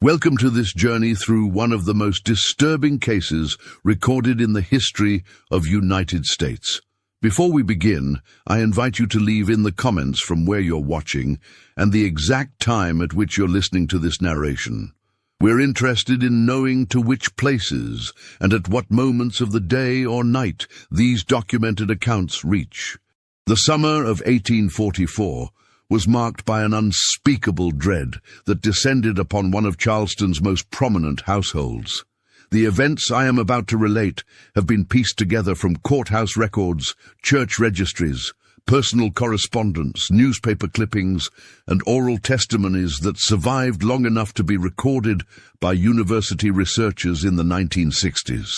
Welcome to this journey through one of the most disturbing cases recorded in the history of United States. Before we begin, I invite you to leave in the comments from where you're watching and the exact time at which you're listening to this narration. We're interested in knowing to which places and at what moments of the day or night these documented accounts reach. The summer of 1844 was marked by an unspeakable dread that descended upon one of Charleston's most prominent households. The events I am about to relate have been pieced together from courthouse records, church registries, personal correspondence, newspaper clippings, and oral testimonies that survived long enough to be recorded by university researchers in the 1960s.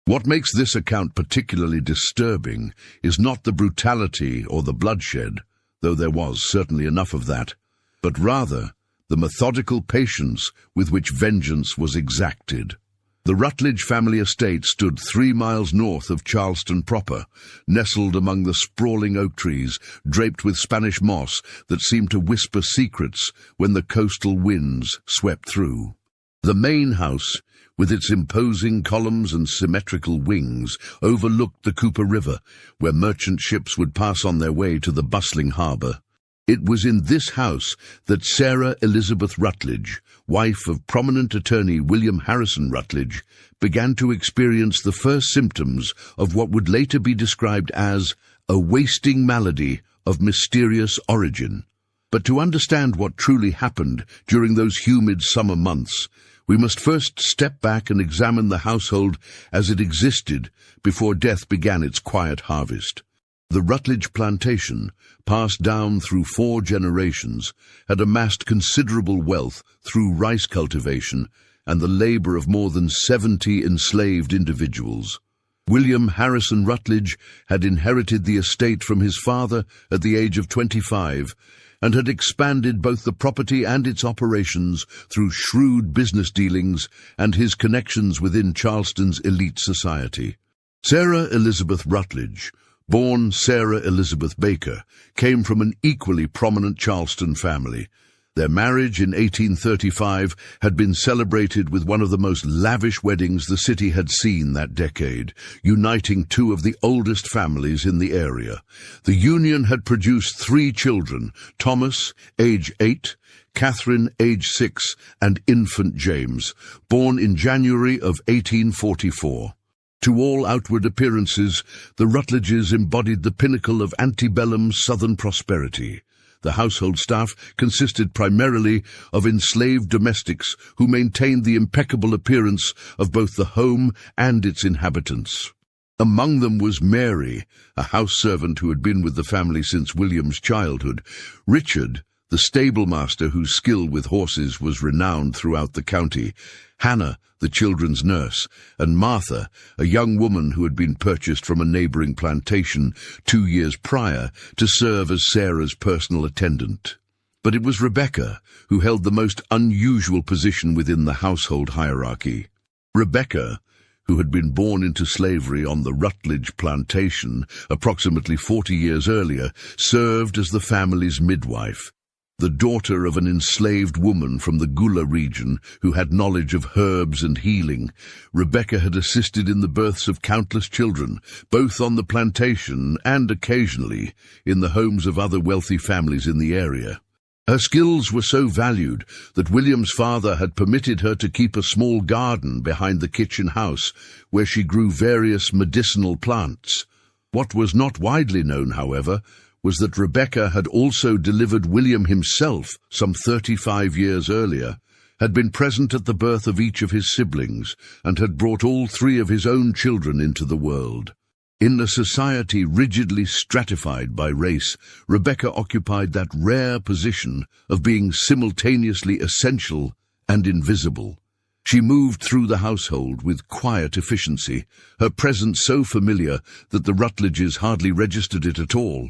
What makes this account particularly disturbing is not the brutality or the bloodshed, though there was certainly enough of that, but rather the methodical patience with which vengeance was exacted. The Rutledge family estate stood 3 miles north of Charleston proper, nestled among the sprawling oak trees, draped with Spanish moss that seemed to whisper secrets when the coastal winds swept through. The main house, with its imposing columns and symmetrical wings, overlooked the Cooper River, where merchant ships would pass on their way to the bustling harbor. It was in this house that Sarah Elizabeth Rutledge, wife of prominent attorney William Harrison Rutledge, began to experience the first symptoms of what would later be described as a wasting malady of mysterious origin. But to understand what truly happened during those humid summer months, we must first step back and examine the household as it existed before death began its quiet harvest. The Rutledge plantation, passed down through 4 generations, had amassed considerable wealth through rice cultivation and the labor of more than 70 enslaved individuals. William Harrison Rutledge had inherited the estate from his father at the age of 25 and had expanded both the property and its operations through shrewd business dealings and his connections within Charleston's elite society. Sarah Elizabeth Rutledge, born Sarah Elizabeth Baker, came from an equally prominent Charleston family. Their marriage in 1835 had been celebrated with one of the most lavish weddings the city had seen that decade, uniting 2 of the oldest families in the area. The union had produced 3 children, Thomas, age 8, Catherine, age 6, and infant James, born in January of 1844. To all outward appearances, the Rutledges embodied the pinnacle of Antebellum Southern prosperity. The household staff consisted primarily of enslaved domestics who maintained the impeccable appearance of both the home and its inhabitants. Among them was Mary, a house servant who had been with the family since William's childhood, Richard, the stablemaster whose skill with horses was renowned throughout the county, Hannah, the children's nurse, and Martha, a young woman who had been purchased from a neighboring plantation 2 years prior to serve as Sarah's personal attendant. But it was Rebecca who held the most unusual position within the household hierarchy. Rebecca, who had been born into slavery on the Rutledge plantation approximately 40 years earlier, served as the family's midwife. The daughter of an enslaved woman from the Gula region who had knowledge of herbs and healing, Rebecca had assisted in the births of countless children, both on the plantation and occasionally in the homes of other wealthy families in the area. Her skills were so valued that William's father had permitted her to keep a small garden behind the kitchen house where she grew various medicinal plants. What was not widely known, however, was that Rebecca had also delivered William himself some 35 years earlier, had been present at the birth of each of his siblings, and had brought all 3 of his own children into the world. In a society rigidly stratified by race, Rebecca occupied that rare position of being simultaneously essential and invisible. She moved through the household with quiet efficiency, her presence so familiar that the Rutledges hardly registered it at all.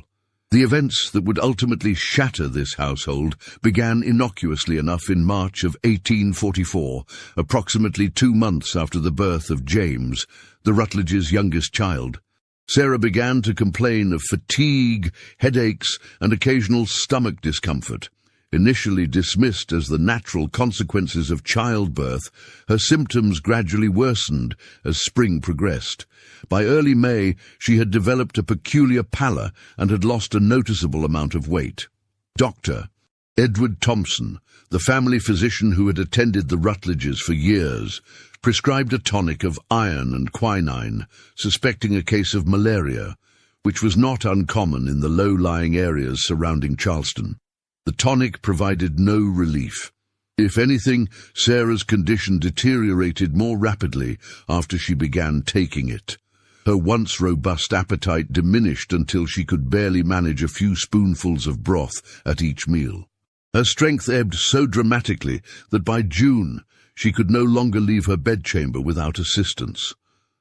The events that would ultimately shatter this household began innocuously enough in March of 1844, approximately 2 months after the birth of James, the Rutledges' youngest child. Sarah began to complain of fatigue, headaches, and occasional stomach discomfort. Initially dismissed as the natural consequences of childbirth, her symptoms gradually worsened as spring progressed. By early May, she had developed a peculiar pallor and had lost a noticeable amount of weight. Dr. Edward Thompson, the family physician who had attended the Rutledges for years, prescribed a tonic of iron and quinine, suspecting a case of malaria, which was not uncommon in the low-lying areas surrounding Charleston. The tonic provided no relief. If anything, Sarah's condition deteriorated more rapidly after she began taking it. Her once robust appetite diminished until she could barely manage a few spoonfuls of broth at each meal. Her strength ebbed so dramatically that by June she could no longer leave her bedchamber without assistance.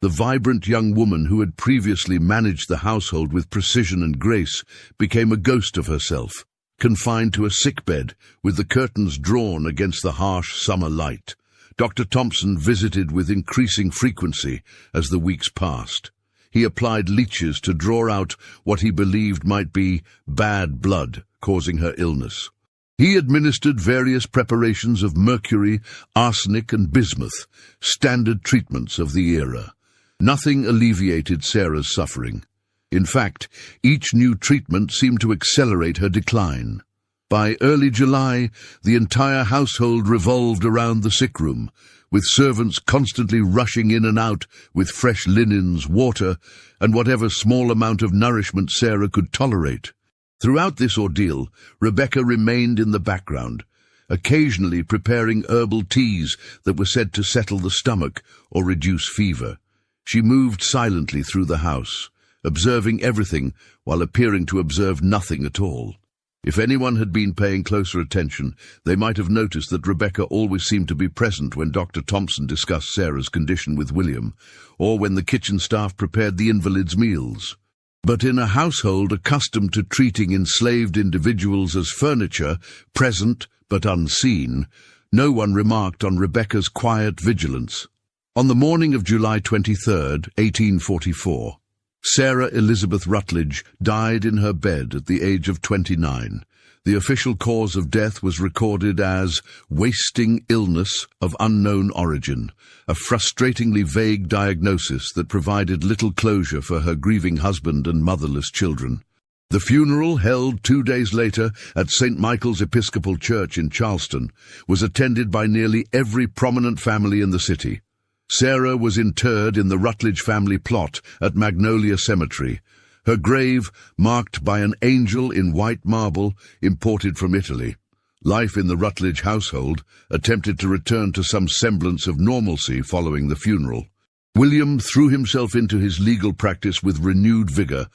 The vibrant young woman who had previously managed the household with precision and grace became a ghost of herself, confined to a sickbed with the curtains drawn against the harsh summer light. Dr. Thompson visited with increasing frequency as the weeks passed. He applied leeches to draw out what he believed might be bad blood causing her illness. He administered various preparations of mercury, arsenic, and bismuth, standard treatments of the era. Nothing alleviated Sarah's suffering. In fact, each new treatment seemed to accelerate her decline. By early July, the entire household revolved around the sick room, with servants constantly rushing in and out with fresh linens, water, and whatever small amount of nourishment Sarah could tolerate. Throughout this ordeal, Rebecca remained in the background, occasionally preparing herbal teas that were said to settle the stomach or reduce fever. She moved silently through the house, observing everything while appearing to observe nothing at all. If anyone had been paying closer attention, they might have noticed that Rebecca always seemed to be present when Dr. Thompson discussed Sarah's condition with William, or when the kitchen staff prepared the invalid's meals. But in a household accustomed to treating enslaved individuals as furniture, present but unseen, no one remarked on Rebecca's quiet vigilance. On the morning of July 23, 1844, Sarah Elizabeth Rutledge died in her bed at the age of 29. The official cause of death was recorded as wasting illness of unknown origin, a frustratingly vague diagnosis that provided little closure for her grieving husband and motherless children. The funeral, held 2 days later at St. Michael's Episcopal Church in Charleston, was attended by nearly every prominent family in the city. Sarah was interred in the Rutledge family plot at Magnolia Cemetery, her grave marked by an angel in white marble imported from Italy. Life in the Rutledge household attempted to return to some semblance of normalcy following the funeral. William threw himself into his legal practice with renewed vigor,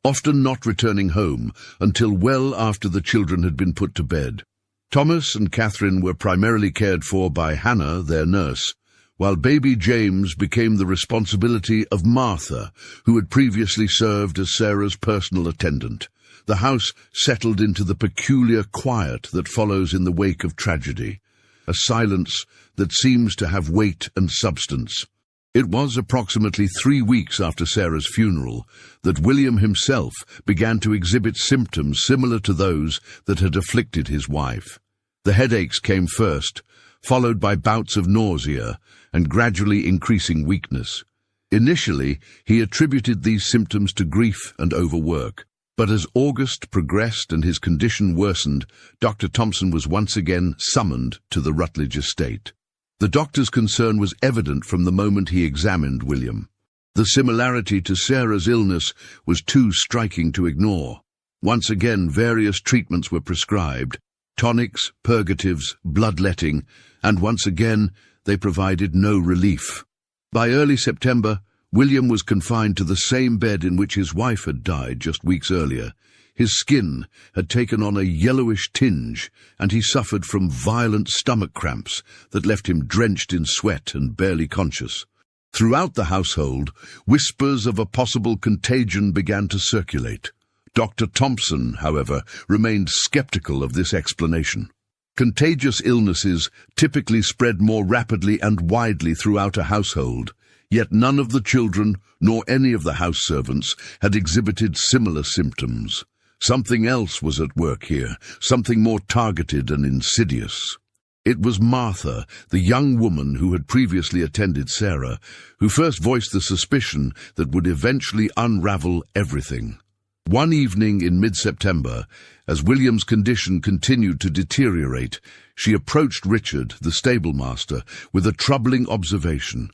often not returning home until well after the children had been put to bed. Thomas and Catherine were primarily cared for by Hannah, their nurse, while baby James became the responsibility of Martha, who had previously served as Sarah's personal attendant. The house settled into the peculiar quiet that follows in the wake of tragedy, a silence that seems to have weight and substance. It was approximately 3 weeks after Sarah's funeral that William himself began to exhibit symptoms similar to those that had afflicted his wife. The headaches came first, followed by bouts of nausea and gradually increasing weakness. Initially, he attributed these symptoms to grief and overwork, but as August progressed and his condition worsened, Dr. Thompson was once again summoned to the Rutledge estate. The doctor's concern was evident from the moment he examined William. The similarity to Sarah's illness was too striking to ignore. Once again, various treatments were prescribed: tonics, purgatives, bloodletting, and once again they provided no relief. By early September, William was confined to the same bed in which his wife had died just weeks earlier. His skin had taken on a yellowish tinge, and he suffered from violent stomach cramps that left him drenched in sweat and barely conscious. Throughout the household, whispers of a possible contagion began to circulate. Dr. Thompson, however, remained skeptical of this explanation. Contagious illnesses typically spread more rapidly and widely throughout a household, yet none of the children, nor any of the house servants, had exhibited similar symptoms. Something else was at work here, something more targeted and insidious. It was Martha, the young woman who had previously attended Sarah, who first voiced the suspicion that would eventually unravel everything. One evening in mid-September, as William's condition continued to deteriorate, she approached Richard, the stablemaster, with a troubling observation.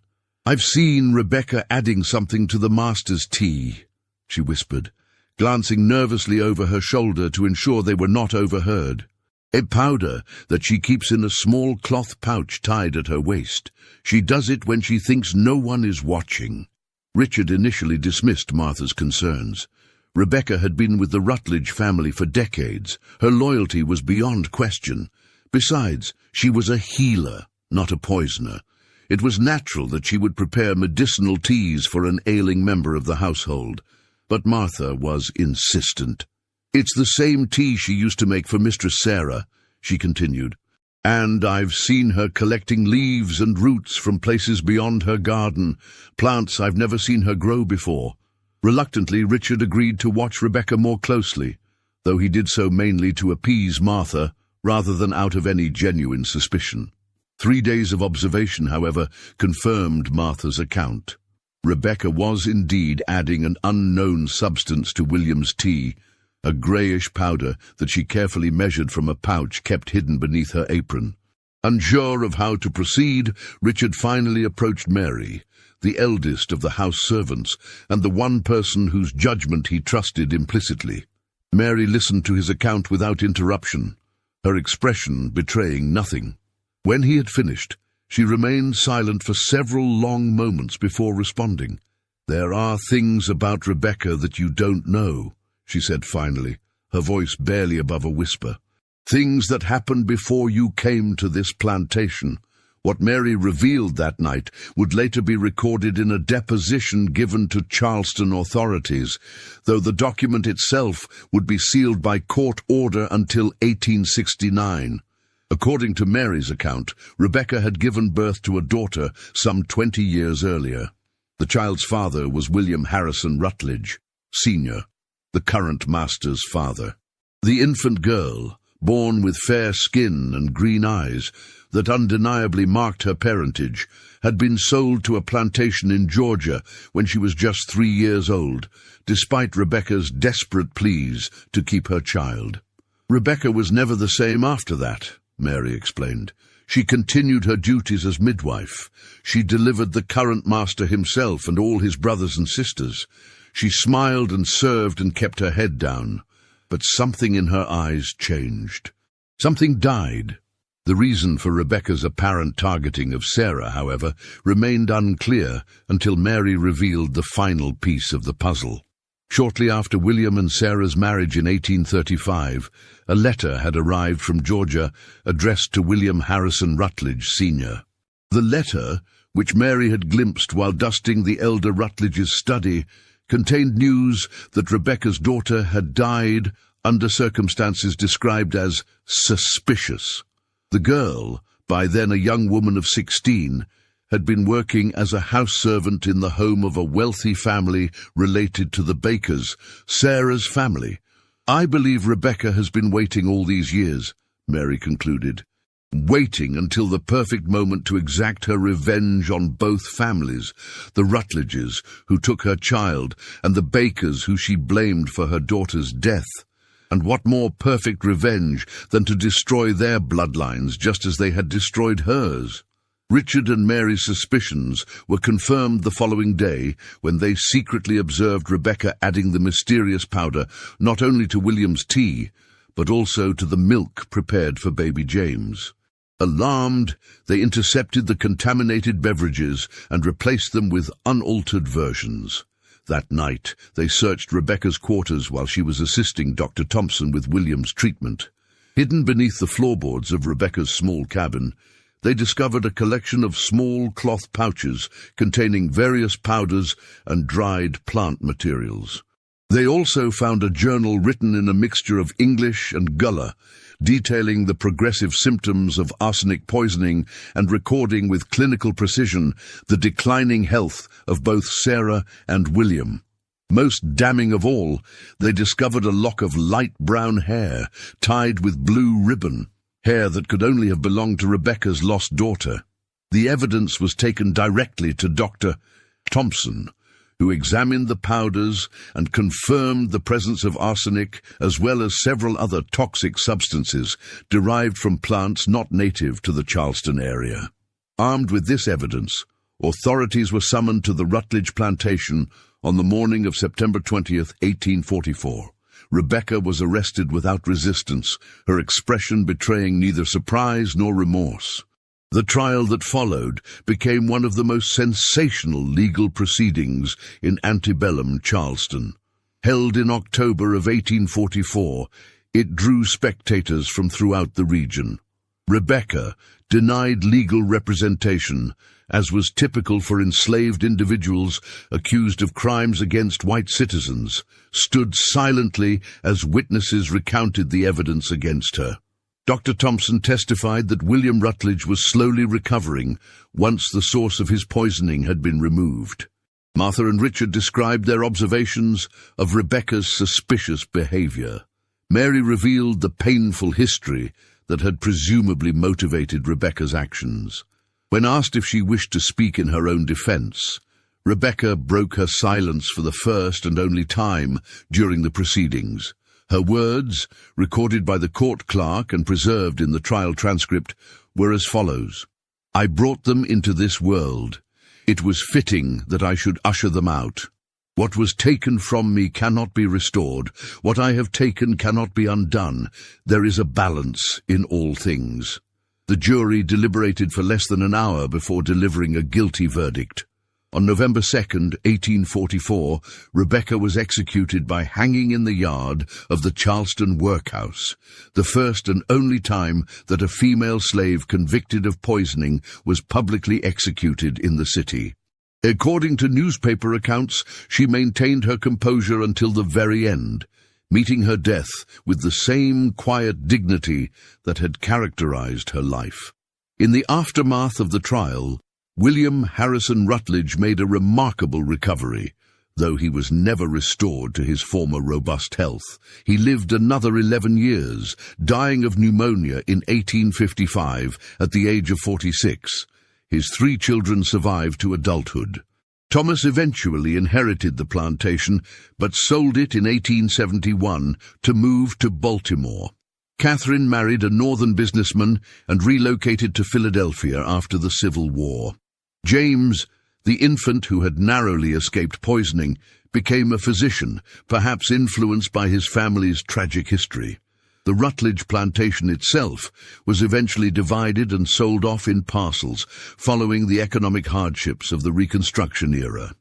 "I've seen Rebecca adding something to the master's tea," she whispered, glancing nervously over her shoulder to ensure they were not overheard. "A powder that she keeps in a small cloth pouch tied at her waist. She does it when she thinks no one is watching." Richard initially dismissed Martha's concerns. Rebecca had been with the Rutledge family for decades. Her loyalty was beyond question. Besides, she was a healer, not a poisoner. It was natural that she would prepare medicinal teas for an ailing member of the household. But Martha was insistent. "It's the same tea she used to make for Mistress Sarah," she continued, "and I've seen her collecting leaves and roots from places beyond her garden, plants I've never seen her grow before." Reluctantly, Richard agreed to watch Rebecca more closely, though he did so mainly to appease Martha rather than out of any genuine suspicion. 3 days of observation, however, confirmed Martha's account. Rebecca was indeed adding an unknown substance to William's tea, a greyish powder that she carefully measured from a pouch kept hidden beneath her apron. Unsure of how to proceed, Richard finally approached Mary, the eldest of the house servants, and the one person whose judgment he trusted implicitly. Mary listened to his account without interruption, her expression betraying nothing. When he had finished, she remained silent for several long moments before responding. "There are things about Rebecca that you don't know," she said finally, her voice barely above a whisper. "Things that happened before you came to this plantation." What Mary revealed that night would later be recorded in a deposition given to Charleston authorities, though the document itself would be sealed by court order until 1869. According to Mary's account, Rebecca had given birth to a daughter some 20 years earlier. The child's father was William Harrison Rutledge, Sr., the current master's father. The infant girl, born with fair skin and green eyes that undeniably marked her parentage, had been sold to a plantation in Georgia when she was just 3 years old, despite Rebecca's desperate pleas to keep her child. "Rebecca was never the same after that," Mary explained. "She continued her duties as midwife. She delivered the current master himself and all his brothers and sisters. She smiled and served and kept her head down. But something in her eyes changed. Something died." The reason for Rebecca's apparent targeting of Sarah, however, remained unclear until Mary revealed the final piece of the puzzle. Shortly after William and Sarah's marriage in 1835, a letter had arrived from Georgia addressed to William Harrison Rutledge, Sr. The letter, which Mary had glimpsed while dusting the elder Rutledge's study, contained news that Rebecca's daughter had died under circumstances described as suspicious. The girl, by then a young woman of 16, had been working as a house servant in the home of a wealthy family related to the Bakers, Sarah's family. "I believe Rebecca has been waiting all these years," Mary concluded, "waiting until the perfect moment to exact her revenge on both families, the Rutledges, who took her child, and the Bakers, who she blamed for her daughter's death. And what more perfect revenge than to destroy their bloodlines just as they had destroyed hers?" Richard and Mary's suspicions were confirmed the following day when they secretly observed Rebecca adding the mysterious powder not only to William's tea, but also to the milk prepared for baby James. Alarmed, they intercepted the contaminated beverages and replaced them with unaltered versions. That night, they searched Rebecca's quarters while she was assisting Dr. Thompson with William's treatment. Hidden beneath the floorboards of Rebecca's small cabin, they discovered a collection of small cloth pouches containing various powders and dried plant materials. They also found a journal written in a mixture of English and Gullah, detailing the progressive symptoms of arsenic poisoning and recording with clinical precision the declining health of both Sarah and William. Most damning of all, they discovered a lock of light brown hair tied with blue ribbon, hair that could only have belonged to Rebecca's lost daughter. The evidence was taken directly to Dr. Thompson, who examined the powders and confirmed the presence of arsenic as well as several other toxic substances derived from plants not native to the Charleston area. Armed with this evidence, authorities were summoned to the Rutledge plantation on the morning of September 20th, 1844. Rebecca was arrested without resistance, her expression betraying neither surprise nor remorse. The trial that followed became one of the most sensational legal proceedings in Antebellum, Charleston. Held in October of 1844, it drew spectators from throughout the region. Rebecca, denied legal representation, as was typical for enslaved individuals accused of crimes against white citizens, stood silently as witnesses recounted the evidence against her. Dr. Thompson testified that William Rutledge was slowly recovering once the source of his poisoning had been removed. Martha and Richard described their observations of Rebecca's suspicious behavior. Mary revealed the painful history that had presumably motivated Rebecca's actions. When asked if she wished to speak in her own defense, Rebecca broke her silence for the first and only time during the proceedings. Her words, recorded by the court clerk and preserved in the trial transcript, were as follows: "I brought them into this world. It was fitting that I should usher them out. What was taken from me cannot be restored. What I have taken cannot be undone. There is a balance in all things." The jury deliberated for less than an hour before delivering a guilty verdict. On November 2nd, 1844, Rebecca was executed by hanging in the yard of the Charleston workhouse, the first and only time that a female slave convicted of poisoning was publicly executed in the city. According to newspaper accounts, she maintained her composure until the very end, meeting her death with the same quiet dignity that had characterized her life. In the aftermath of the trial, William Harrison Rutledge made a remarkable recovery. Though he was never restored to his former robust health, he lived another 11 years, dying of pneumonia in 1855 at the age of 46. His 3 children survived to adulthood. Thomas eventually inherited the plantation, but sold it in 1871 to move to Baltimore. Catherine married a northern businessman and relocated to Philadelphia after the Civil War. James, the infant who had narrowly escaped poisoning, became a physician, perhaps influenced by his family's tragic history. The Rutledge plantation itself was eventually divided and sold off in parcels, following the economic hardships of the Reconstruction era.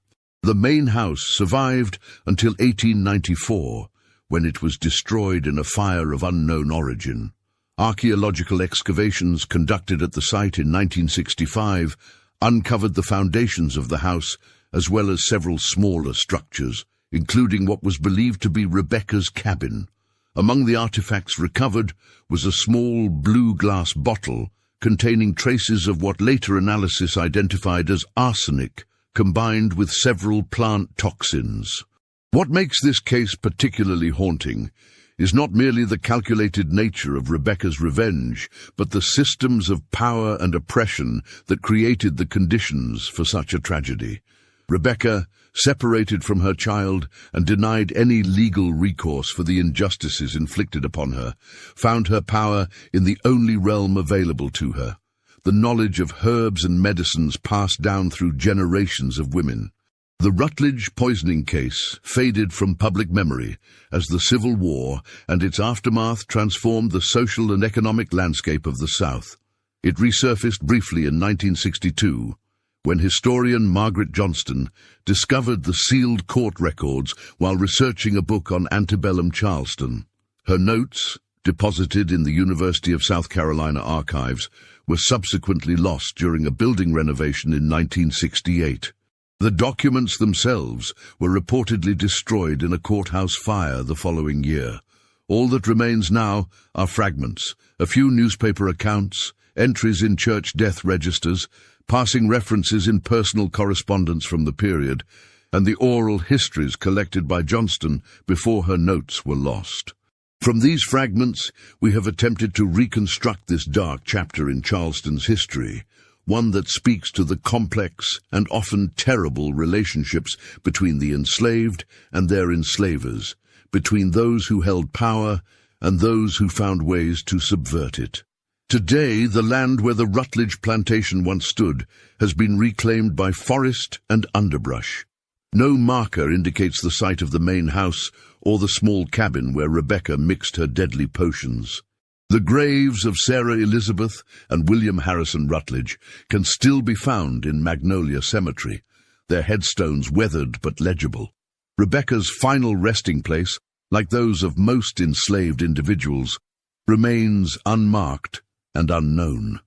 The main house survived until 1894, when it was destroyed in a fire of unknown origin. Archaeological excavations conducted at the site in 1965 uncovered the foundations of the house, as well as several smaller structures, including what was believed to be Rebecca's cabin. Among the artifacts recovered was a small blue glass bottle containing traces of what later analysis identified as arsenic, combined with several plant toxins. What makes this case particularly haunting is not merely the calculated nature of Rebecca's revenge, but the systems of power and oppression that created the conditions for such a tragedy. Rebecca, separated from her child and denied any legal recourse for the injustices inflicted upon her, found her power in the only realm available to her, the knowledge of herbs and medicines passed down through generations of women. The Rutledge poisoning case faded from public memory as the Civil War and its aftermath transformed the social and economic landscape of the South. It resurfaced briefly in 1962, when historian Margaret Johnston discovered the sealed court records while researching a book on antebellum Charleston. Her notes, deposited in the University of South Carolina archives, were subsequently lost during a building renovation in 1968. The documents themselves were reportedly destroyed in a courthouse fire the following year. All that remains now are fragments, a few newspaper accounts, entries in church death registers, passing references in personal correspondence from the period, and the oral histories collected by Johnston before her notes were lost. From these fragments, we have attempted to reconstruct this dark chapter in Charleston's history, one that speaks to the complex and often terrible relationships between the enslaved and their enslavers, between those who held power and those who found ways to subvert it. Today, the land where the Rutledge plantation once stood has been reclaimed by forest and underbrush. No marker indicates the site of the main house or the small cabin where Rebecca mixed her deadly potions. The graves of Sarah Elizabeth and William Harrison Rutledge can still be found in Magnolia Cemetery, their headstones weathered but legible. Rebecca's final resting place, like those of most enslaved individuals, remains unmarked and unknown.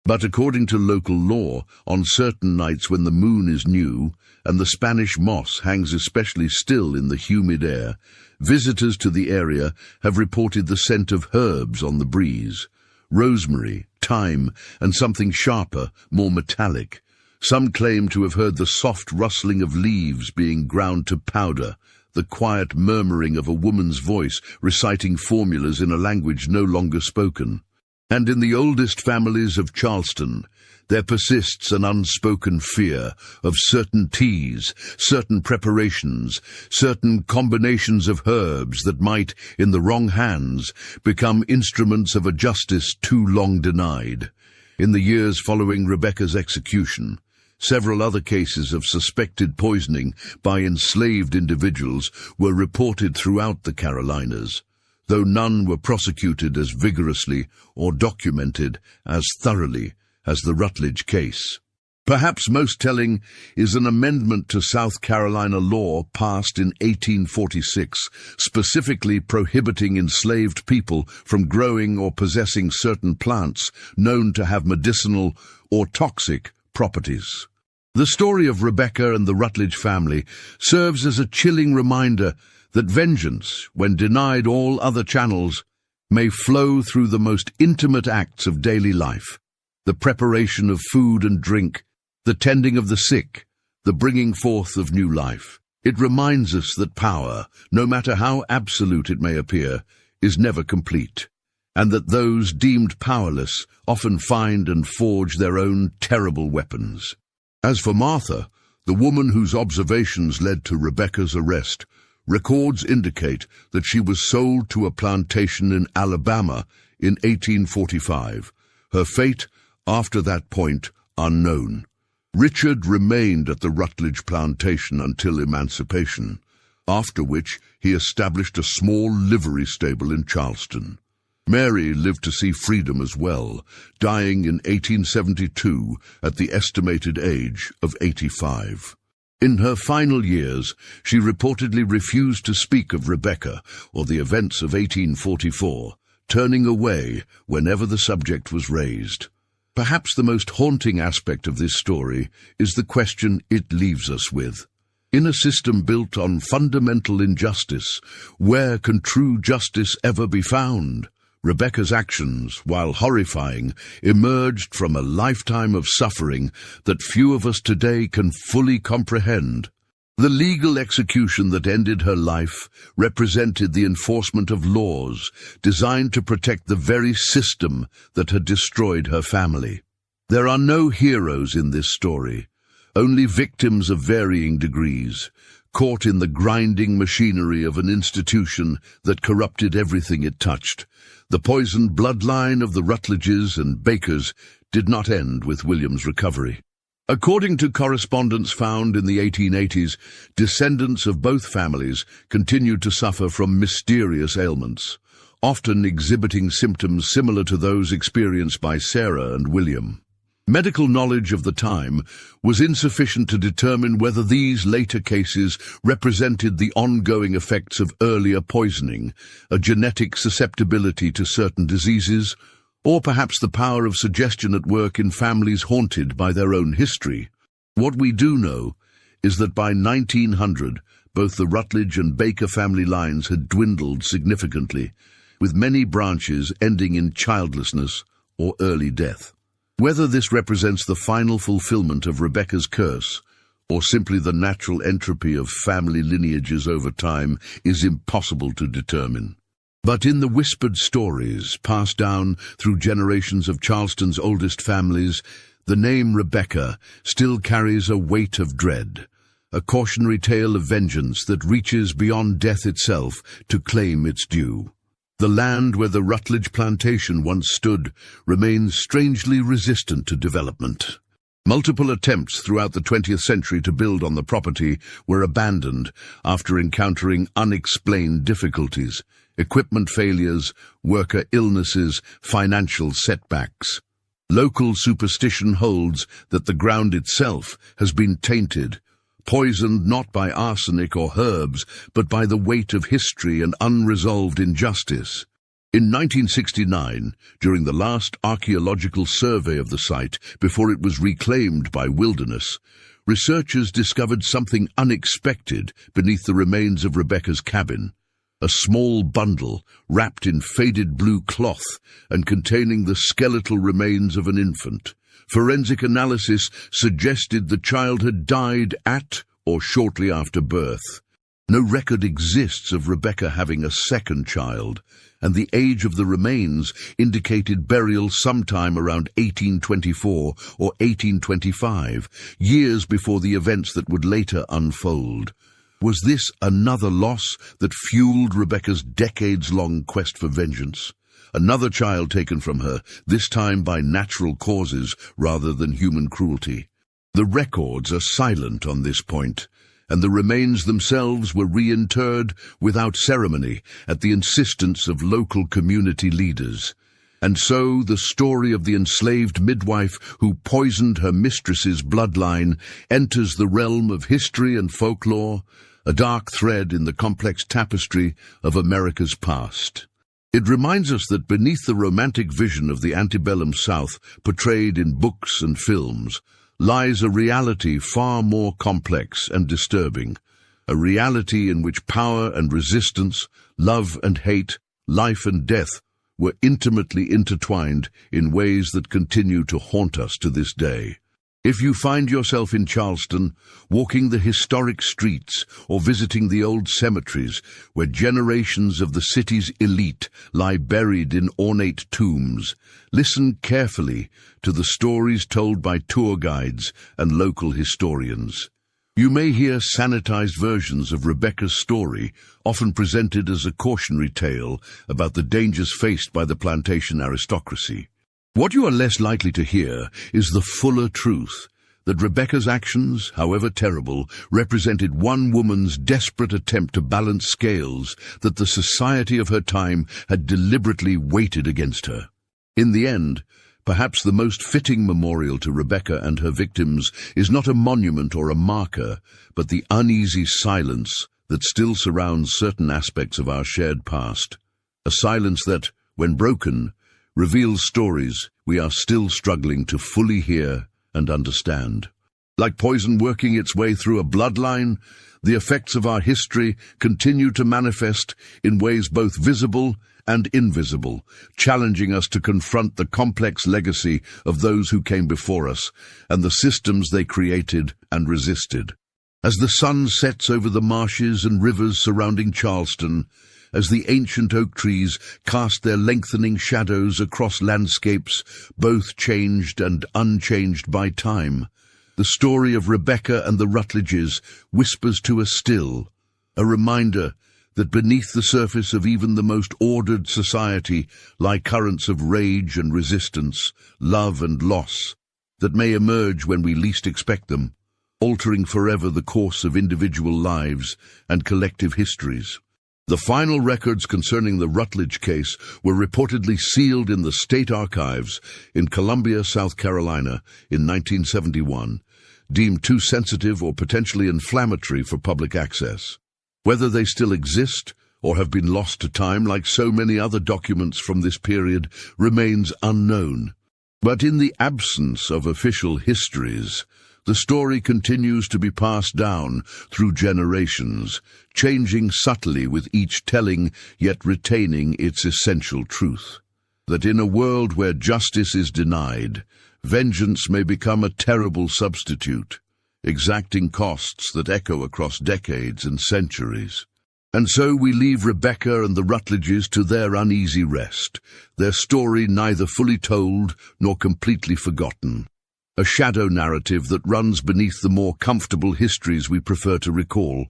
But according to local law, on certain nights when the moon is new and the Spanish moss hangs especially still in the humid air, visitors to the area have reported the scent of herbs on the breeze: rosemary, thyme, and something sharper, more metallic. Some claim to have heard the soft rustling of leaves being ground to powder, the quiet murmuring of a woman's voice reciting formulas in a language no longer spoken. And in the oldest families of Charleston, there persists an unspoken fear of certain teas, certain preparations, certain combinations of herbs that might, in the wrong hands, become instruments of a justice too long denied. In the years following Rebecca's execution, several other cases of suspected poisoning by enslaved individuals were reported throughout the Carolinas, though none were prosecuted as vigorously or documented as thoroughly as the Rutledge case. Perhaps most telling is an amendment to South Carolina law passed in 1846, specifically prohibiting enslaved people from growing or possessing certain plants known to have medicinal or toxic properties. The story of Rebecca and the Rutledge family serves as a chilling reminder that vengeance, when denied all other channels, may flow through the most intimate acts of daily life: the preparation of food and drink, the tending of the sick, the bringing forth of new life. It reminds us that power, no matter how absolute it may appear, is never complete, and that those deemed powerless often find and forge their own terrible weapons. As for Martha, the woman whose observations led to Rebecca's arrest, records indicate that she was sold to a plantation in Alabama in 1845, her fate, after that point, unknown. Richard remained at the Rutledge plantation until emancipation, after which he established a small livery stable in Charleston. Mary lived to see freedom as well, dying in 1872 at the estimated age of 85. In her final years, she reportedly refused to speak of Rebecca or the events of 1844, turning away whenever the subject was raised. Perhaps the most haunting aspect of this story is the question it leaves us with. In a system built on fundamental injustice, where can true justice ever be found? Rebecca's actions, while horrifying, emerged from a lifetime of suffering that few of us today can fully comprehend. The legal execution that ended her life represented the enforcement of laws designed to protect the very system that had destroyed her family. There are no heroes in this story, only victims of varying degrees, caught in the grinding machinery of an institution that corrupted everything it touched. The poisoned bloodline of the Rutledges and Bakers did not end with William's recovery. According to correspondence found in the 1880s, descendants of both families continued to suffer from mysterious ailments, often exhibiting symptoms similar to those experienced by Sarah and William. Medical knowledge of the time was insufficient to determine whether these later cases represented the ongoing effects of earlier poisoning, a genetic susceptibility to certain diseases, or perhaps the power of suggestion at work in families haunted by their own history. What we do know is that by 1900, both the Rutledge and Baker family lines had dwindled significantly, with many branches ending in childlessness or early death. Whether this represents the final fulfillment of Rebecca's curse, or simply the natural entropy of family lineages over time is impossible to determine. But in the whispered stories passed down through generations of Charleston's oldest families, the name Rebecca still carries a weight of dread, a cautionary tale of vengeance that reaches beyond death itself to claim its due. The land where the Rutledge plantation once stood remains strangely resistant to development. Multiple attempts throughout the 20th century to build on the property were abandoned after encountering unexplained difficulties, equipment failures, worker illnesses, financial setbacks. Local superstition holds that the ground itself has been tainted, poisoned not by arsenic or herbs, but by the weight of history and unresolved injustice. In 1969, during the last archaeological survey of the site before it was reclaimed by wilderness, researchers discovered something unexpected beneath the remains of Rebecca's cabin. A small bundle wrapped in faded blue cloth and containing the skeletal remains of an infant. Forensic analysis suggested the child had died at or shortly after birth. No record exists of Rebecca having a second child, and the age of the remains indicated burial sometime around 1824 or 1825, years before the events that would later unfold. Was this another loss that fueled Rebecca's decades-long quest for vengeance? Another child taken from her, this time by natural causes rather than human cruelty. The records are silent on this point, and the remains themselves were reinterred without ceremony at the insistence of local community leaders. And so the story of the enslaved midwife who poisoned her mistress's bloodline enters the realm of history and folklore, a dark thread in the complex tapestry of America's past. It reminds us that beneath the romantic vision of the antebellum South portrayed in books and films lies a reality far more complex and disturbing, a reality in which power and resistance, love and hate, life and death were intimately intertwined in ways that continue to haunt us to this day. If you find yourself in Charleston, walking the historic streets or visiting the old cemeteries where generations of the city's elite lie buried in ornate tombs, listen carefully to the stories told by tour guides and local historians. You may hear sanitized versions of Rebecca's story, often presented as a cautionary tale about the dangers faced by the plantation aristocracy. What you are less likely to hear is the fuller truth, that Rebecca's actions, however terrible, represented one woman's desperate attempt to balance scales that the society of her time had deliberately weighted against her. In the end, perhaps the most fitting memorial to Rebecca and her victims is not a monument or a marker, but the uneasy silence that still surrounds certain aspects of our shared past. A silence that, when broken, reveals stories we are still struggling to fully hear and understand. Like poison working its way through a bloodline, the effects of our history continue to manifest in ways both visible and invisible, challenging us to confront the complex legacy of those who came before us and the systems they created and resisted. As the sun sets over the marshes and rivers surrounding Charleston, as the ancient oak trees cast their lengthening shadows across landscapes, both changed and unchanged by time, the story of Rebecca and the Rutledges whispers to us still, a reminder that beneath the surface of even the most ordered society lie currents of rage and resistance, love and loss, that may emerge when we least expect them, altering forever the course of individual lives and collective histories. The final records concerning the Rutledge case were reportedly sealed in the state archives in Columbia, South Carolina in 1971, deemed too sensitive or potentially inflammatory for public access. Whether they still exist or have been lost to time like so many other documents from this period remains unknown. But in the absence of official histories, the story continues to be passed down through generations, changing subtly with each telling, yet retaining its essential truth. That in a world where justice is denied, vengeance may become a terrible substitute, exacting costs that echo across decades and centuries. And so we leave Rebecca and the Rutledges to their uneasy rest, their story neither fully told nor completely forgotten. A shadow narrative that runs beneath the more comfortable histories we prefer to recall,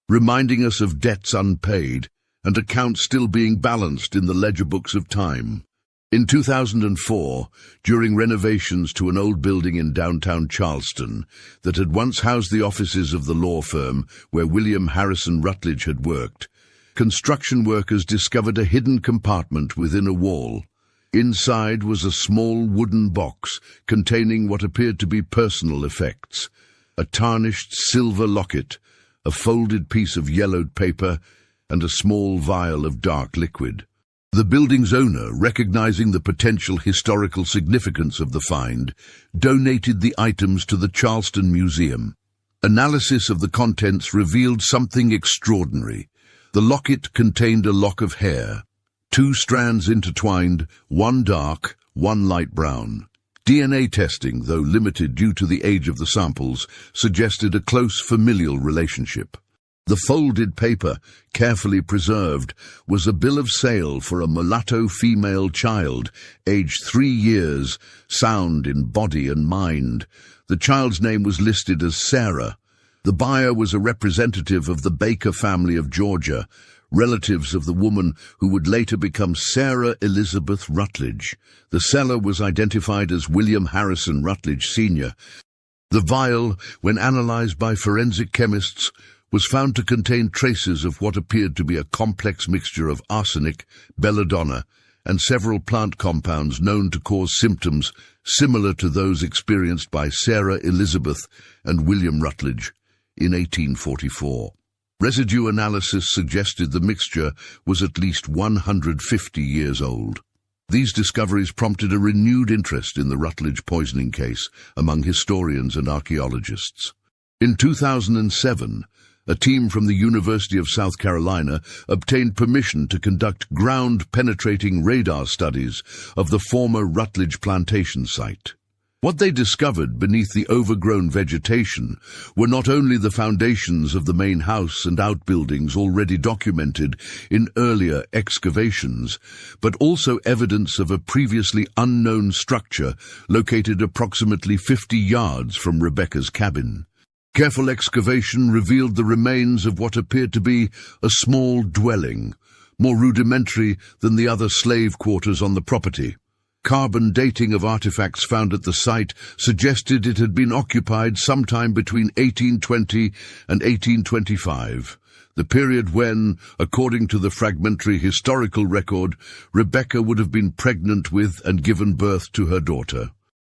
reminding us of debts unpaid and accounts still being balanced in the ledger books of time. In 2004, during renovations to an old building in downtown Charleston that had once housed the offices of the law firm where William Harrison Rutledge had worked, construction workers discovered a hidden compartment within a wall. Inside was a small wooden box containing what appeared to be personal effects: a tarnished silver locket, a folded piece of yellowed paper, and a small vial of dark liquid. The building's owner, recognizing the potential historical significance of the find, donated the items to the Charleston Museum. Analysis of the contents revealed something extraordinary. The locket contained a lock of hair, 2 strands intertwined, one dark, one light brown. DNA testing, though limited due to the age of the samples, suggested a close familial relationship. The folded paper, carefully preserved, was a bill of sale for a mulatto female child, aged 3 years, sound in body and mind. The child's name was listed as Sarah. The buyer was a representative of the Baker family of Georgia, relatives of the woman who would later become Sarah Elizabeth Rutledge. The seller was identified as William Harrison Rutledge Sr. The vial, when analyzed by forensic chemists, was found to contain traces of what appeared to be a complex mixture of arsenic, belladonna, and several plant compounds known to cause symptoms similar to those experienced by Sarah Elizabeth and William Rutledge in 1844. Residue analysis suggested the mixture was at least 150 years old. These discoveries prompted a renewed interest in the Rutledge poisoning case among historians and archaeologists. In 2007, a team from the University of South Carolina obtained permission to conduct ground-penetrating radar studies of the former Rutledge plantation site. What they discovered beneath the overgrown vegetation were not only the foundations of the main house and outbuildings already documented in earlier excavations, but also evidence of a previously unknown structure located approximately 50 yards from Rebecca's cabin. Careful excavation revealed the remains of what appeared to be a small dwelling, more rudimentary than the other slave quarters on the property. Carbon dating of artifacts found at the site suggested it had been occupied sometime between 1820 and 1825, the period when, according to the fragmentary historical record, Rebecca would have been pregnant with and given birth to her daughter.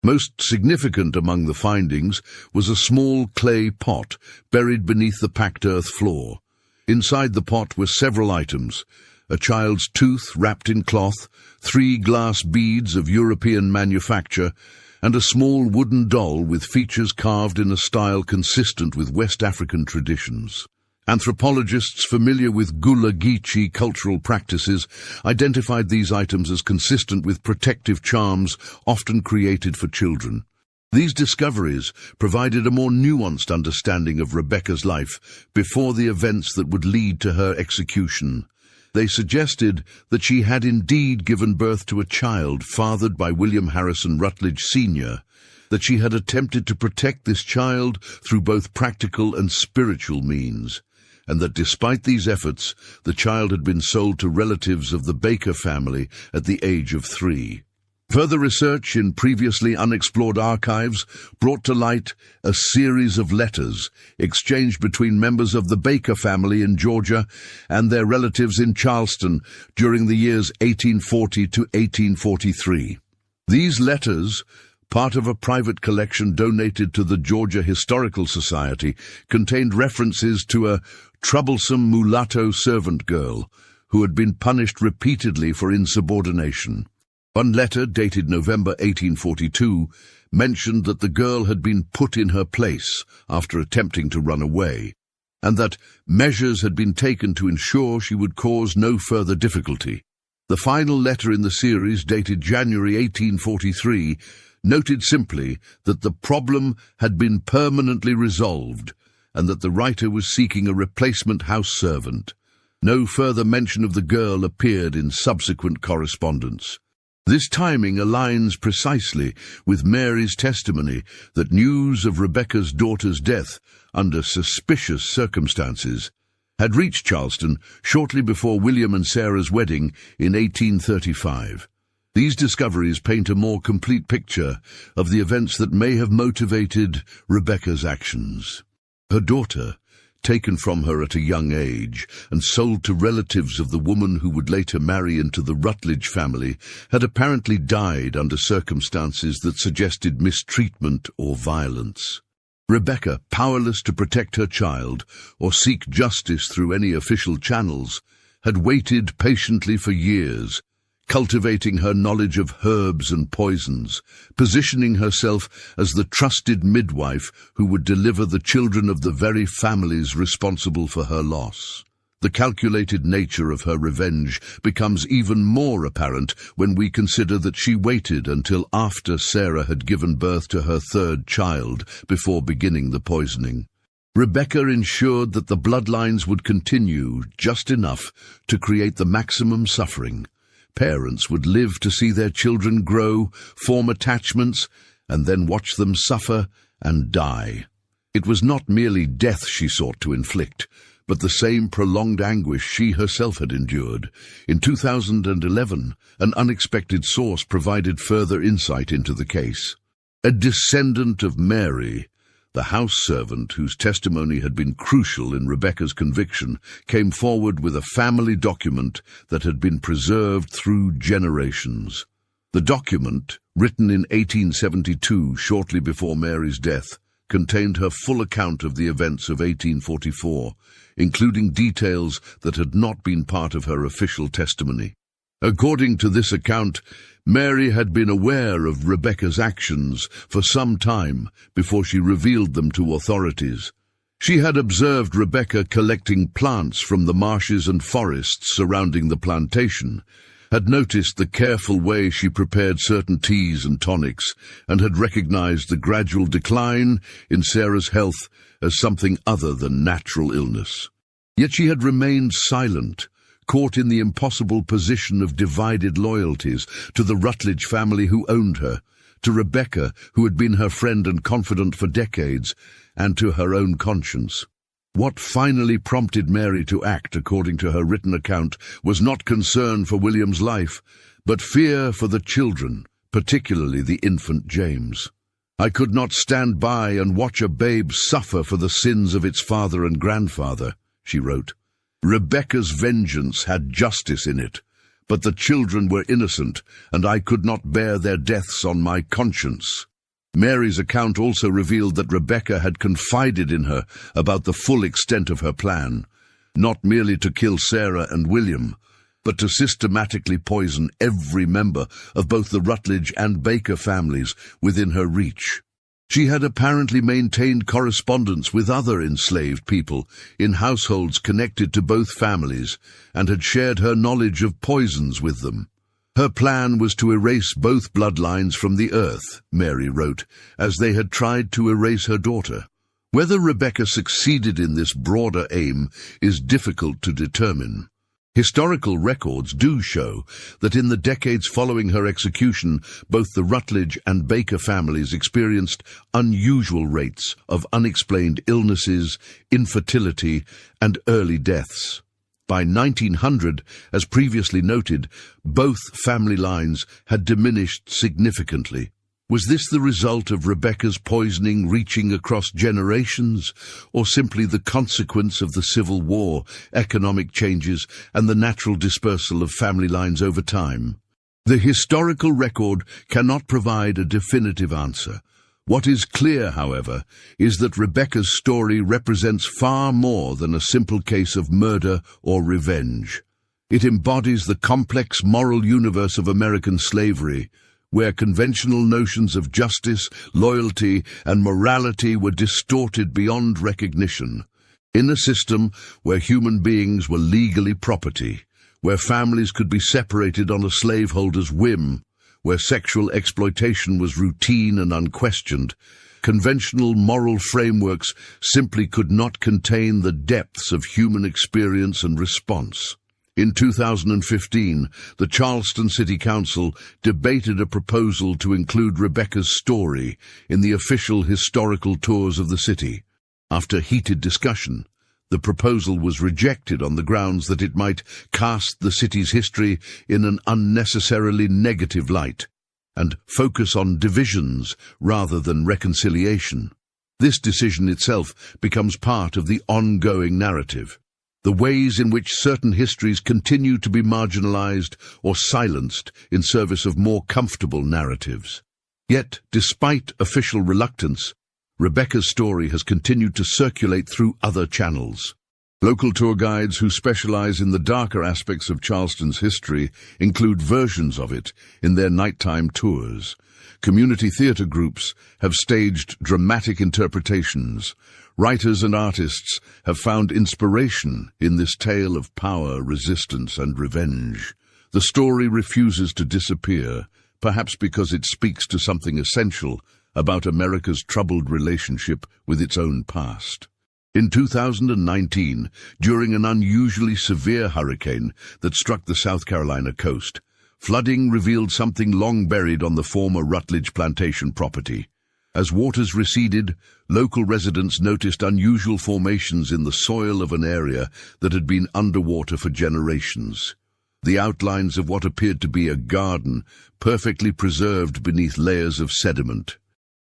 Most significant among the findings was a small clay pot buried beneath the packed earth floor. Inside the pot were several items: a child's tooth wrapped in cloth, 3 glass beads of European manufacture, and a small wooden doll with features carved in a style consistent with West African traditions. Anthropologists familiar with Gullah Geechee cultural practices identified these items as consistent with protective charms often created for children. These discoveries provided a more nuanced understanding of Rebecca's life before the events that would lead to her execution. They suggested that she had indeed given birth to a child fathered by William Harrison Rutledge Sr., that she had attempted to protect this child through both practical and spiritual means, and that despite these efforts, the child had been sold to relatives of the Baker family at the age of 3. Further research in previously unexplored archives brought to light a series of letters exchanged between members of the Baker family in Georgia and their relatives in Charleston during the years 1840 to 1843. These letters, part of a private collection donated to the Georgia Historical Society, contained references to a troublesome mulatto servant girl who had been punished repeatedly for insubordination. One letter, dated November 1842, mentioned that the girl had been put in her place after attempting to run away, and that measures had been taken to ensure she would cause no further difficulty. The final letter in the series, dated January 1843, noted simply that the problem had been permanently resolved and that the writer was seeking a replacement house servant. No further mention of the girl appeared in subsequent correspondence. This timing aligns precisely with Mary's testimony that news of Rebecca's daughter's death under suspicious circumstances had reached Charleston shortly before William and Sarah's wedding in 1835. These discoveries paint a more complete picture of the events that may have motivated Rebecca's actions. Her daughter, taken from her at a young age and sold to relatives of the woman who would later marry into the Rutledge family, had apparently died under circumstances that suggested mistreatment or violence. Rebecca, powerless to protect her child or seek justice through any official channels, had waited patiently for years, cultivating her knowledge of herbs and poisons, positioning herself as the trusted midwife who would deliver the children of the very families responsible for her loss. The calculated nature of her revenge becomes even more apparent when we consider that she waited until after Sarah had given birth to her third child before beginning the poisoning. Rebecca ensured that the bloodlines would continue just enough to create the maximum suffering. Parents would live to see their children grow, form attachments, and then watch them suffer and die. It was not merely death she sought to inflict, but the same prolonged anguish she herself had endured. In 2011, an unexpected source provided further insight into the case. A descendant of Mary, the house servant whose testimony had been crucial in Rebecca's conviction, came forward with a family document that had been preserved through generations. The document, written in 1872, shortly before Mary's death, contained her full account of the events of 1844, including details that had not been part of her official testimony. According to this account, Mary had been aware of Rebecca's actions for some time before she revealed them to authorities. She had observed Rebecca collecting plants from the marshes and forests surrounding the plantation, had noticed the careful way she prepared certain teas and tonics, and had recognized the gradual decline in Sarah's health as something other than natural illness. Yet she had remained silent, caught in the impossible position of divided loyalties to the Rutledge family who owned her, to Rebecca, who had been her friend and confidant for decades, and to her own conscience. What finally prompted Mary to act, according to her written account, was not concern for William's life, but fear for the children, particularly the infant James. "I could not stand by and watch a babe suffer for the sins of its father and grandfather," she wrote. "Rebecca's vengeance had justice in it, but the children were innocent, and I could not bear their deaths on my conscience." Mary's account also revealed that Rebecca had confided in her about the full extent of her plan, not merely to kill Sarah and William, but to systematically poison every member of both the Rutledge and Baker families within her reach. She had apparently maintained correspondence with other enslaved people in households connected to both families, and had shared her knowledge of poisons with them. Her plan was to erase both bloodlines from the earth, Mary wrote, as they had tried to erase her daughter. Whether Rebecca succeeded in this broader aim is difficult to determine. Historical records do show that in the decades following her execution, both the Rutledge and Baker families experienced unusual rates of unexplained illnesses, infertility, and early deaths. By 1900, as previously noted, both family lines had diminished significantly. Was this the result of Rebecca's poisoning reaching across generations, or simply the consequence of the Civil War, economic changes, and the natural dispersal of family lines over time? The historical record cannot provide a definitive answer. What is clear, however, is that Rebecca's story represents far more than a simple case of murder or revenge. It embodies the complex moral universe of American slavery, where conventional notions of justice, loyalty, and morality were distorted beyond recognition. In a system where human beings were legally property, where families could be separated on a slaveholder's whim, where sexual exploitation was routine and unquestioned, conventional moral frameworks simply could not contain the depths of human experience and response. In 2015, the Charleston City Council debated a proposal to include Rebecca's story in the official historical tours of the city. After heated discussion, the proposal was rejected on the grounds that it might cast the city's history in an unnecessarily negative light and focus on divisions rather than reconciliation. This decision itself becomes part of the ongoing narrative. The ways in which certain histories continue to be marginalized or silenced in service of more comfortable narratives. Yet, despite official reluctance, Rebecca's story has continued to circulate through other channels. Local tour guides who specialize in the darker aspects of Charleston's history include versions of it in their nighttime tours. Community theater groups have staged dramatic interpretations. Writers and artists have found inspiration in this tale of power, resistance, and revenge. The story refuses to disappear, perhaps because it speaks to something essential about America's troubled relationship with its own past. In 2019, during an unusually severe hurricane that struck the South Carolina coast, flooding revealed something long buried on the former Rutledge plantation property. As waters receded, local residents noticed unusual formations in the soil of an area that had been underwater for generations. The outlines of what appeared to be a garden, perfectly preserved beneath layers of sediment.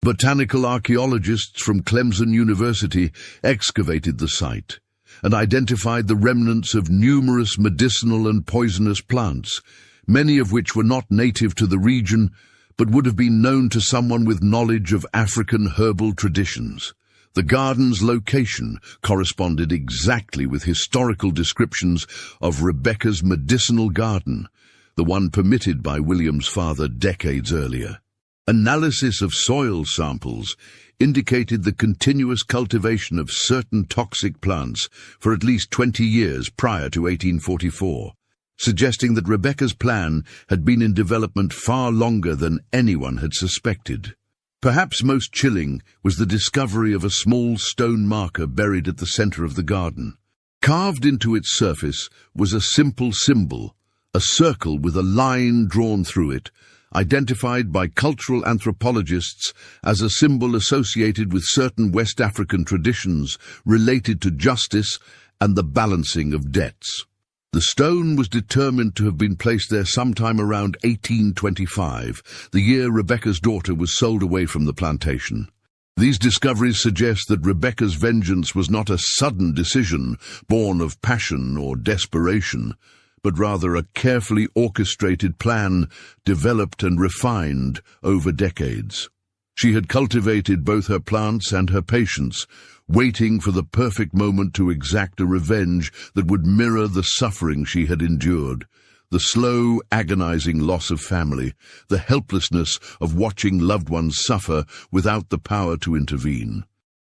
Botanical archaeologists from Clemson University excavated the site and identified the remnants of numerous medicinal and poisonous plants, many of which were not native to the region, but would have been known to someone with knowledge of African herbal traditions. The garden's location corresponded exactly with historical descriptions of Rebecca's medicinal garden, the one permitted by William's father decades earlier. Analysis of soil samples indicated the continuous cultivation of certain toxic plants for at least 20 years prior to 1844. Suggesting that Rebecca's plan had been in development far longer than anyone had suspected. Perhaps most chilling was the discovery of a small stone marker buried at the center of the garden. Carved into its surface was a simple symbol, a circle with a line drawn through it, identified by cultural anthropologists as a symbol associated with certain West African traditions related to justice and the balancing of debts. The stone was determined to have been placed there sometime around 1825, the year Rebecca's daughter was sold away from the plantation. These discoveries suggest that Rebecca's vengeance was not a sudden decision born of passion or desperation, but rather a carefully orchestrated plan developed and refined over decades. She had cultivated both her plants and her patience, waiting for the perfect moment to exact a revenge that would mirror the suffering she had endured, the slow, agonizing loss of family, the helplessness of watching loved ones suffer without the power to intervene.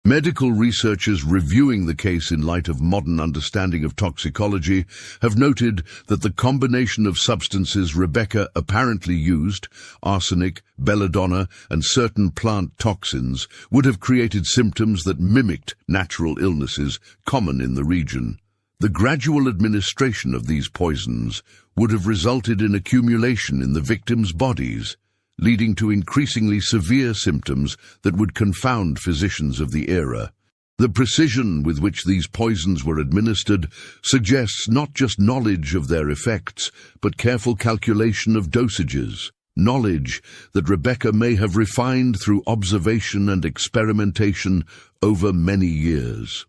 Medical researchers reviewing the case in light of modern understanding of toxicology have noted that the combination of substances Rebecca apparently used, arsenic, belladonna, and certain plant toxins, would have created symptoms that mimicked natural illnesses common in the region. The gradual administration of these poisons would have resulted in accumulation in the victims' bodies, leading to increasingly severe symptoms that would confound physicians of the era. The precision with which these poisons were administered suggests not just knowledge of their effects, but careful calculation of dosages, knowledge that Rebecca may have refined through observation and experimentation over many years.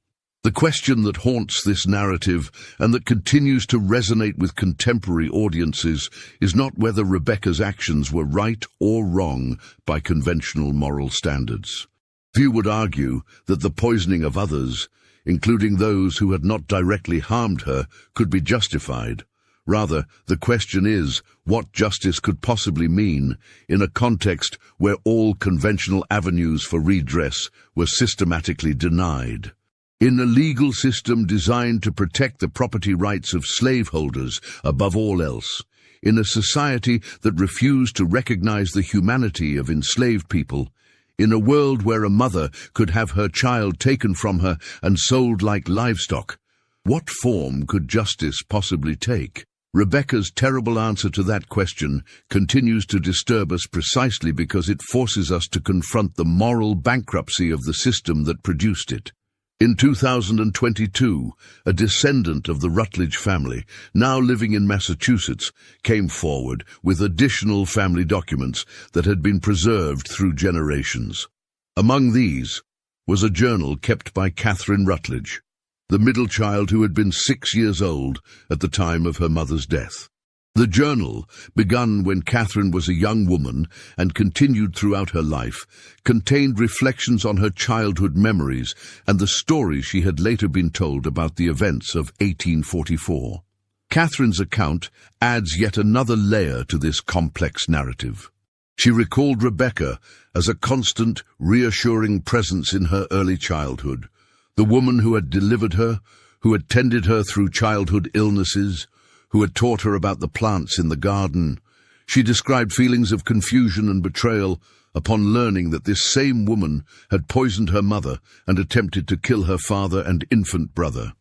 The question that haunts this narrative and that continues to resonate with contemporary audiences is not whether Rebecca's actions were right or wrong by conventional moral standards. Few would argue that the poisoning of others, including those who had not directly harmed her, could be justified. Rather, the question is what justice could possibly mean in a context where all conventional avenues for redress were systematically denied. In a legal system designed to protect the property rights of slaveholders above all else, in a society that refused to recognize the humanity of enslaved people, in a world where a mother could have her child taken from her and sold like livestock, what form could justice possibly take? Rebecca's terrible answer to that question continues to disturb us precisely because it forces us to confront the moral bankruptcy of the system that produced it. In 2022, a descendant of the Rutledge family, now living in Massachusetts, came forward with additional family documents that had been preserved through generations. Among these was a journal kept by Catherine Rutledge, the middle child who had been 6 years old at the time of her mother's death. The journal, begun when Catherine was a young woman and continued throughout her life, contained reflections on her childhood memories and the stories she had later been told about the events of 1844. Catherine's account adds yet another layer to this complex narrative. She recalled Rebecca as a constant, reassuring presence in her early childhood, the woman who had delivered her, who had tended her through childhood illnesses, who had taught her about the plants in the garden. She described feelings of confusion and betrayal upon learning that this same woman had poisoned her mother and attempted to kill her father and infant brother.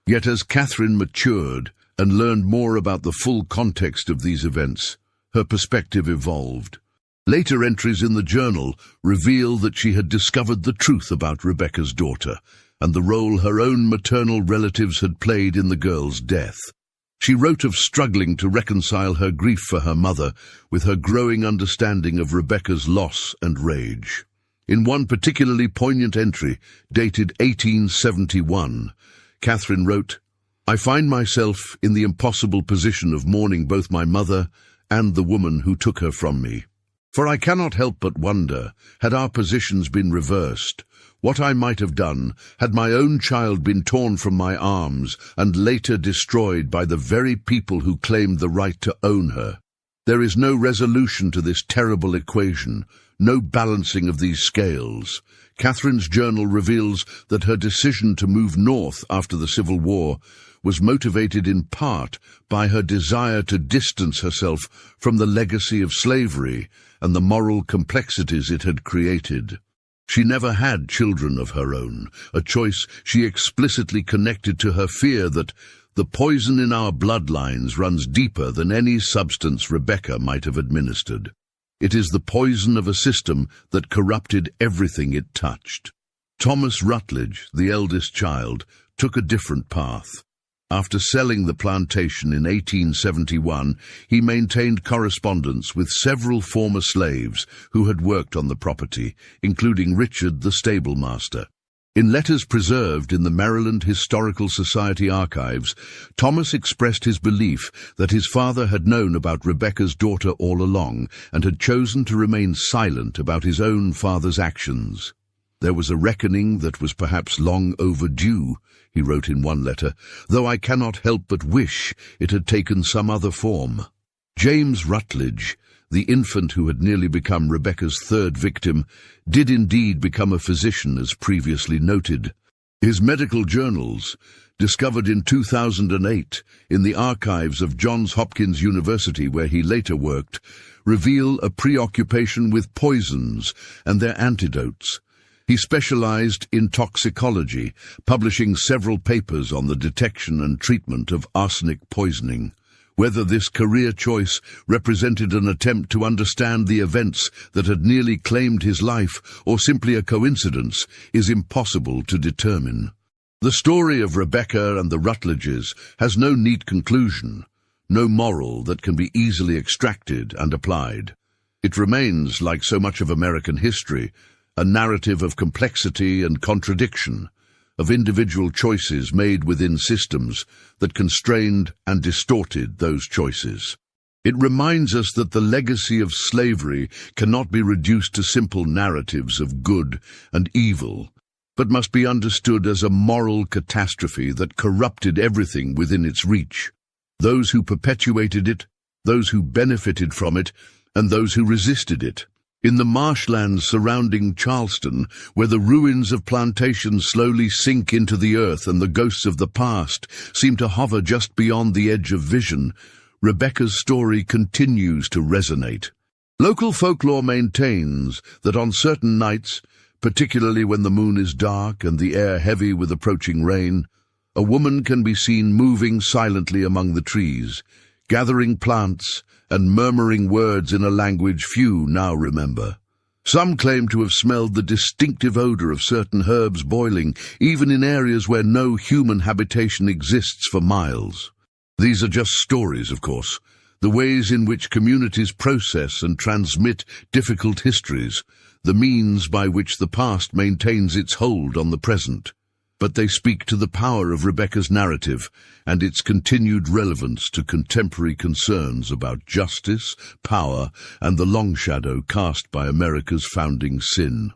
Yet as Catherine matured and learned more about the full context of these events, her perspective evolved. Later entries in the journal reveal that she had discovered the truth about Rebecca's daughter and the role her own maternal relatives had played in the girl's death. She wrote of struggling to reconcile her grief for her mother with her growing understanding of Rebecca's loss and rage. In one particularly poignant entry, dated 1871, Catherine wrote, "I find myself in the impossible position of mourning both my mother and the woman who took her from me. For I cannot help but wonder, had our positions been reversed, what I might have done had my own child been torn from my arms and later destroyed by the very people who claimed the right to own her. There is no resolution to this terrible equation, no balancing of these scales." Catherine's journal reveals that her decision to move north after the Civil War was motivated in part by her desire to distance herself from the legacy of slavery and the moral complexities it had created. She never had children of her own, a choice she explicitly connected to her fear that the poison in our bloodlines runs deeper than any substance Rebecca might have administered. It is the poison of a system that corrupted everything it touched. Thomas Rutledge, the eldest child, took a different path. After selling the plantation in 1871, he maintained correspondence with several former slaves who had worked on the property, including Richard the stablemaster. In letters preserved in the Maryland Historical Society archives, Thomas expressed his belief that his father had known about Rebecca's daughter all along and had chosen to remain silent about his own father's actions. "There was a reckoning that was perhaps long overdue," he wrote in one letter, "though I cannot help but wish it had taken some other form." James Rutledge, the infant who had nearly become Rebecca's third victim, did indeed become a physician as previously noted. His medical journals, discovered in 2008 in the archives of Johns Hopkins University where he later worked, reveal a preoccupation with poisons and their antidotes. He specialized in toxicology, publishing several papers on the detection and treatment of arsenic poisoning. Whether this career choice represented an attempt to understand the events that had nearly claimed his life or simply a coincidence is impossible to determine. The story of Rebecca and the Rutledges has no neat conclusion, no moral that can be easily extracted and applied. It remains, like so much of American history, a narrative of complexity and contradiction, of individual choices made within systems that constrained and distorted those choices. It reminds us that the legacy of slavery cannot be reduced to simple narratives of good and evil, but must be understood as a moral catastrophe that corrupted everything within its reach. Those who perpetuated it, those who benefited from it, and those who resisted it. In the marshlands surrounding Charleston, where the ruins of plantations slowly sink into the earth and the ghosts of the past seem to hover just beyond the edge of vision, Rebecca's story continues to resonate. Local folklore maintains that on certain nights, particularly when the moon is dark and the air heavy with approaching rain, a woman can be seen moving silently among the trees, gathering plants and murmuring words in a language few now remember. Some claim to have smelled the distinctive odor of certain herbs boiling, even in areas where no human habitation exists for miles. These are just stories, of course, the ways in which communities process and transmit difficult histories, the means by which the past maintains its hold on the present. But they speak to the power of Rebecca's narrative and its continued relevance to contemporary concerns about justice, power, and the long shadow cast by America's founding sin.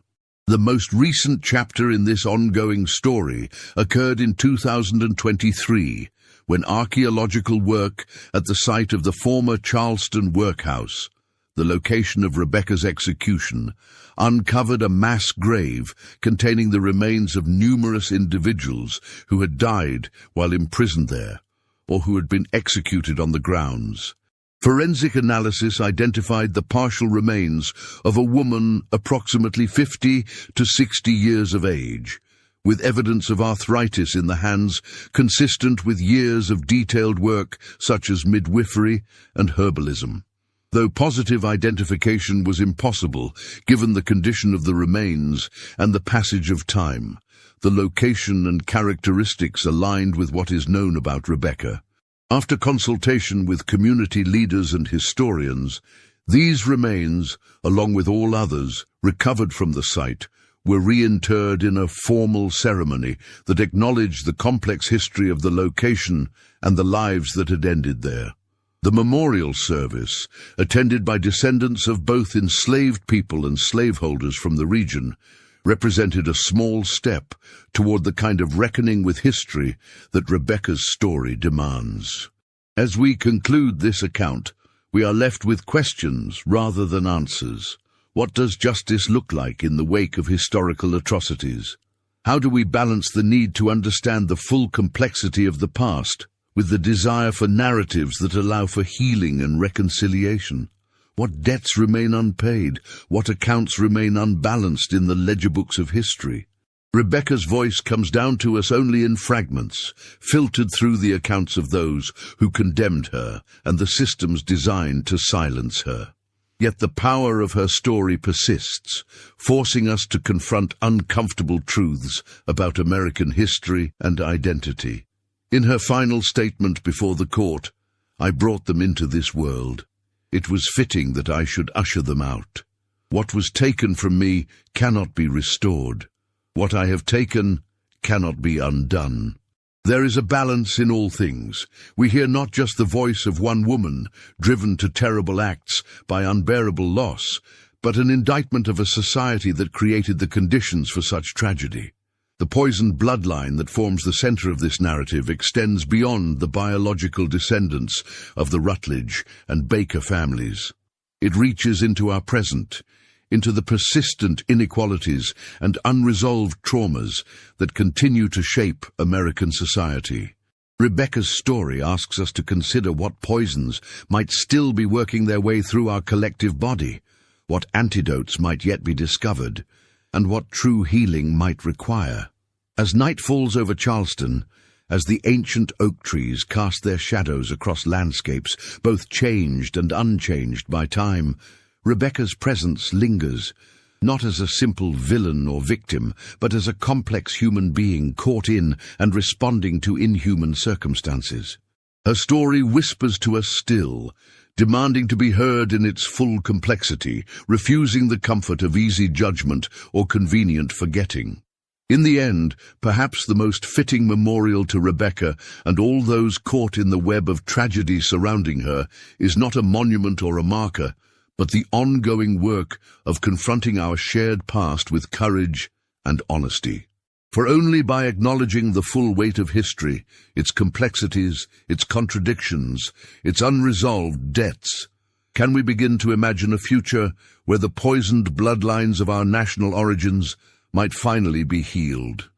The most recent chapter in this ongoing story occurred in 2023, when archaeological work at the site of the former Charleston workhouse, the location of Rebecca's execution, uncovered a mass grave containing the remains of numerous individuals who had died while imprisoned there, or who had been executed on the grounds. Forensic analysis identified the partial remains of a woman approximately 50 to 60 years of age, with evidence of arthritis in the hands consistent with years of detailed work such as midwifery and herbalism. Though positive identification was impossible given the condition of the remains and the passage of time, the location and characteristics aligned with what is known about Rebecca. After consultation with community leaders and historians, these remains, along with all others recovered from the site, were reinterred in a formal ceremony that acknowledged the complex history of the location and the lives that had ended there. The memorial service, attended by descendants of both enslaved people and slaveholders from the region, represented a small step toward the kind of reckoning with history that Rebecca's story demands. As we conclude this account, we are left with questions rather than answers. What does justice look like in the wake of historical atrocities? How do we balance the need to understand the full complexity of the past with the desire for narratives that allow for healing and reconciliation? What debts remain unpaid? What accounts remain unbalanced in the ledger books of history? Rebecca's voice comes down to us only in fragments, filtered through the accounts of those who condemned her and the systems designed to silence her. Yet the power of her story persists, forcing us to confront uncomfortable truths about American history and identity. In her final statement before the court, "I brought them into this world. It was fitting that I should usher them out. What was taken from me cannot be restored. What I have taken cannot be undone." There is a balance in all things. We hear not just the voice of one woman, driven to terrible acts by unbearable loss, but an indictment of a society that created the conditions for such tragedy. The poisoned bloodline that forms the center of this narrative extends beyond the biological descendants of the Rutledge and Baker families. It reaches into our present, into the persistent inequalities and unresolved traumas that continue to shape American society. Rebecca's story asks us to consider what poisons might still be working their way through our collective body, what antidotes might yet be discovered, and what true healing might require. As night falls over Charleston, as the ancient oak trees cast their shadows across landscapes, both changed and unchanged by time, Rebecca's presence lingers, not as a simple villain or victim, but as a complex human being caught in and responding to inhuman circumstances. Her story whispers to us still, demanding to be heard in its full complexity, refusing the comfort of easy judgment or convenient forgetting. In the end, perhaps the most fitting memorial to Rebecca and all those caught in the web of tragedy surrounding her is not a monument or a marker, but the ongoing work of confronting our shared past with courage and honesty. For only by acknowledging the full weight of history, its complexities, its contradictions, its unresolved debts, can we begin to imagine a future where the poisoned bloodlines of our national origins might finally be healed.